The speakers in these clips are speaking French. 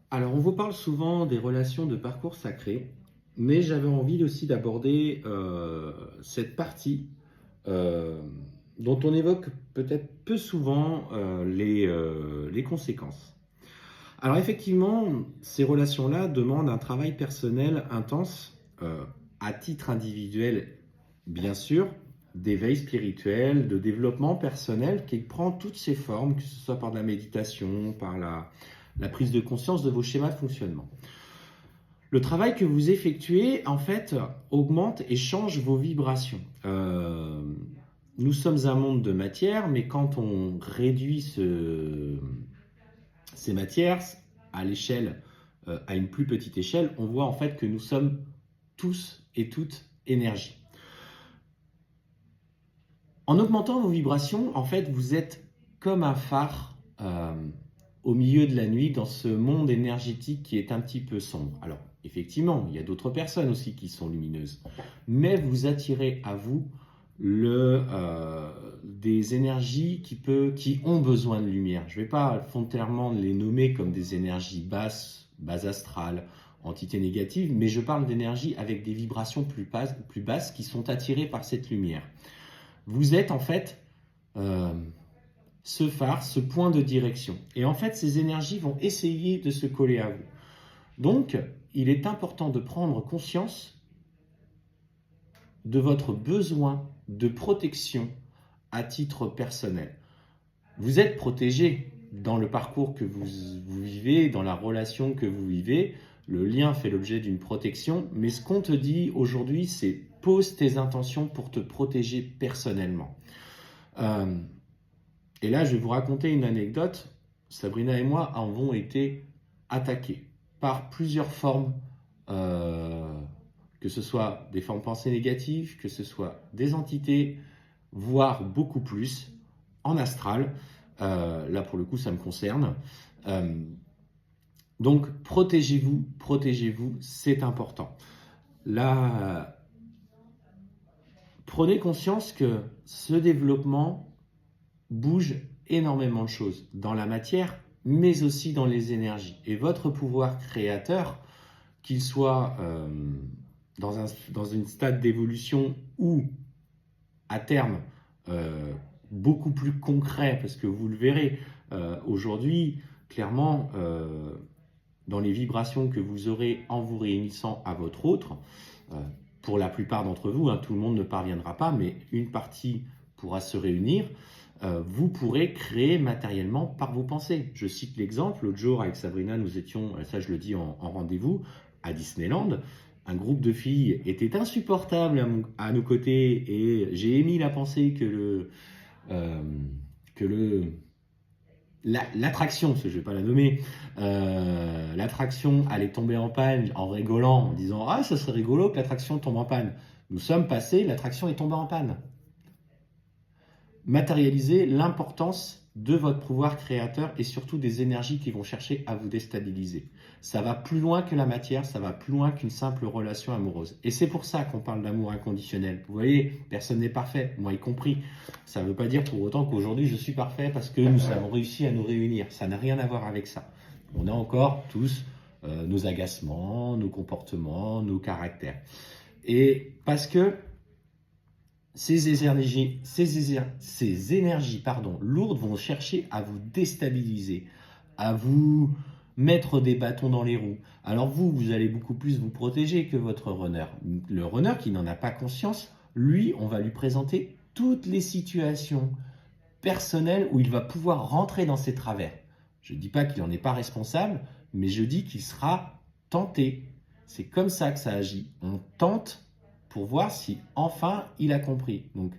Alors, on vous parle souvent des relations de parcours sacré, mais j'avais envie aussi d'aborder cette partie euh, dont on évoque peut-être peu souvent les conséquences. Alors, effectivement, ces relations-là demandent un travail personnel intense, à titre individuel, bien sûr, d'éveil spirituel, de développement personnel qui prend toutes ses formes, que ce soit par de la méditation, par la prise de conscience de vos schémas de fonctionnement. Le travail que vous effectuez, en fait, augmente et change vos vibrations. Nous sommes un monde de matière, mais quand on réduit ces matières à l'échelle, à une plus petite échelle, on voit en fait que nous sommes tous et toutes énergie. En augmentant vos vibrations, en fait, vous êtes comme un phare au milieu de la nuit dans ce monde énergétique qui est un petit peu sombre. Alors, effectivement, il y a d'autres personnes aussi qui sont lumineuses, mais vous attirez à vous des énergies qui ont besoin de lumière. Je ne vais pas foncièrement les nommer comme des énergies basses, bas astrales, entités négatives, mais je parle d'énergies avec des vibrations plus basses qui sont attirées par cette lumière. Vous êtes en fait euh, ce phare, ce point de direction. Et en fait, ces énergies vont essayer de se coller à vous. Donc, il est important de prendre conscience de votre besoin de protection à titre personnel. Vous êtes protégé dans le parcours que vous vivez, dans la relation que vous vivez. Le lien fait l'objet d'une protection, mais ce qu'on te dit aujourd'hui, c'est pose tes intentions pour te protéger personnellement. Euh, et là, je vais vous raconter une anecdote. Sabrina et moi avons été attaqués par plusieurs formes, que ce soit des formes pensées négatives, que ce soit des entités, voire beaucoup plus, en astral. Là, pour le coup, ça me concerne. Euh, donc, protégez-vous, c'est important. Là, prenez conscience que ce développement bouge énormément de choses dans la matière, mais aussi dans les énergies. Et votre pouvoir créateur, qu'il soit dans une stade d'évolution ou à terme beaucoup plus concret, parce que vous le verrez aujourd'hui, clairement, dans les vibrations que vous aurez en vous réunissant à votre autre, euh, pour la plupart d'entre vous, tout le monde ne parviendra pas, mais une partie pourra se réunir, vous pourrez créer matériellement par vos pensées. Je cite l'exemple, l'autre jour avec Sabrina, nous étions, ça je le dis en rendez-vous, à Disneyland. Un groupe de filles était insupportable à nos côtés et j'ai émis la pensée euh, que l'attraction, parce que je ne vais pas la nommer, l'attraction allait tomber en panne en rigolant, en disant « Ah, ça serait rigolo que l'attraction tombe en panne ». Nous sommes passés, l'attraction est tombée en panne. Matérialiser l'importance de votre pouvoir créateur et surtout des énergies qui vont chercher à vous déstabiliser. Ça va plus loin que la matière, ça va plus loin qu'une simple relation amoureuse. Et c'est pour ça qu'on parle d'amour inconditionnel. Vous voyez, personne n'est parfait, moi y compris. Ça ne veut pas dire pour autant qu'aujourd'hui je suis parfait parce que nous avons réussi à nous réunir. Ça n'a rien à voir avec ça. On a encore tous nos agacements, nos comportements, nos caractères. Et parce que ces énergies lourdes vont chercher à vous déstabiliser, à vous mettre des bâtons dans les roues. Alors vous allez beaucoup plus vous protéger que votre runner. Le runner qui n'en a pas conscience, lui, on va lui présenter toutes les situations personnelles où il va pouvoir rentrer dans ses travers. Je ne dis pas qu'il n'en est pas responsable, mais je dis qu'il sera tenté. C'est comme ça que ça agit. On tente pour voir si enfin il a compris. Donc,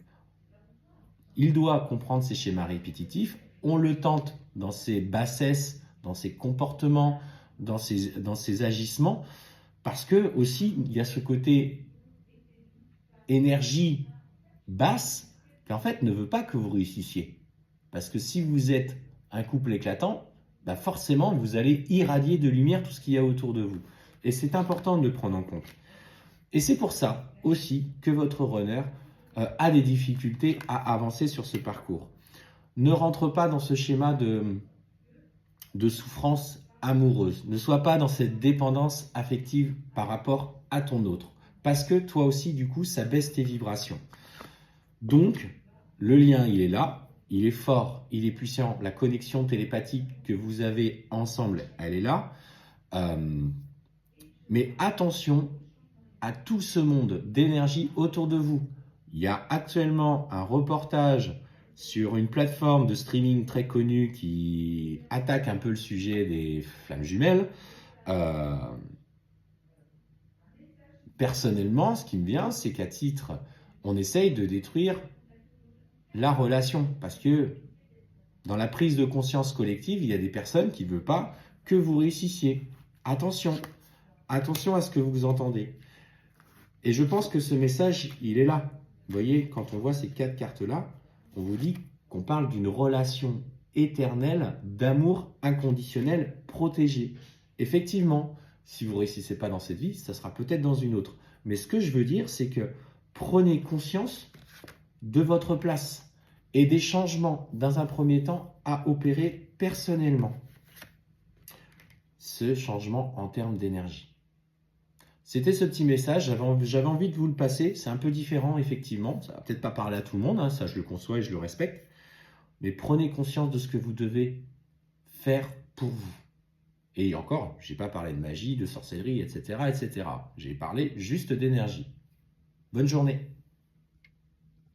il doit comprendre ces schémas répétitifs. On le tente dans ses bassesses, dans ses comportements, dans ses agissements, parce que aussi il y a ce côté énergie basse qui en fait ne veut pas que vous réussissiez. Parce que si vous êtes un couple éclatant, bah forcément vous allez irradier de lumière tout ce qu'il y a autour de vous. Et c'est important de le prendre en compte. Et c'est pour ça aussi que votre runner a des difficultés à avancer sur ce parcours. Ne rentre pas dans ce schéma de souffrance amoureuse. Ne sois pas dans cette dépendance affective par rapport à ton autre. Parce que toi aussi, du coup, ça baisse tes vibrations. Donc, le lien, il est là, il est fort, il est puissant. La connexion télépathique que vous avez ensemble, elle est là. Mais attention à tout ce monde d'énergie autour de vous. Il y a actuellement un reportage sur une plateforme de streaming très connue qui attaque un peu le sujet des flammes jumelles. Personnellement, ce qui me vient, c'est qu'à titre, on essaye de détruire la relation. Parce que dans la prise de conscience collective, il y a des personnes qui ne veulent pas que vous réussissiez. Attention, attention à ce que vous entendez. Et je pense que ce message, il est là. Vous voyez, quand on voit ces 4 cartes-là, on vous dit qu'on parle d'une relation éternelle d'amour inconditionnel protégé. Effectivement, si vous ne réussissez pas dans cette vie, ça sera peut-être dans une autre. Mais ce que je veux dire, c'est que prenez conscience de votre place et des changements, dans un premier temps, à opérer personnellement. Ce changement en termes d'énergie. C'était ce petit message, j'avais envie de vous le passer. C'est un peu différent, effectivement. Ça va peut-être pas parler à tout le monde, hein, ça je le conçois et je le respecte. Mais prenez conscience de ce que vous devez faire pour vous. Et encore, je n'ai pas parlé de magie, de sorcellerie, etc., etc. J'ai parlé juste d'énergie. Bonne journée.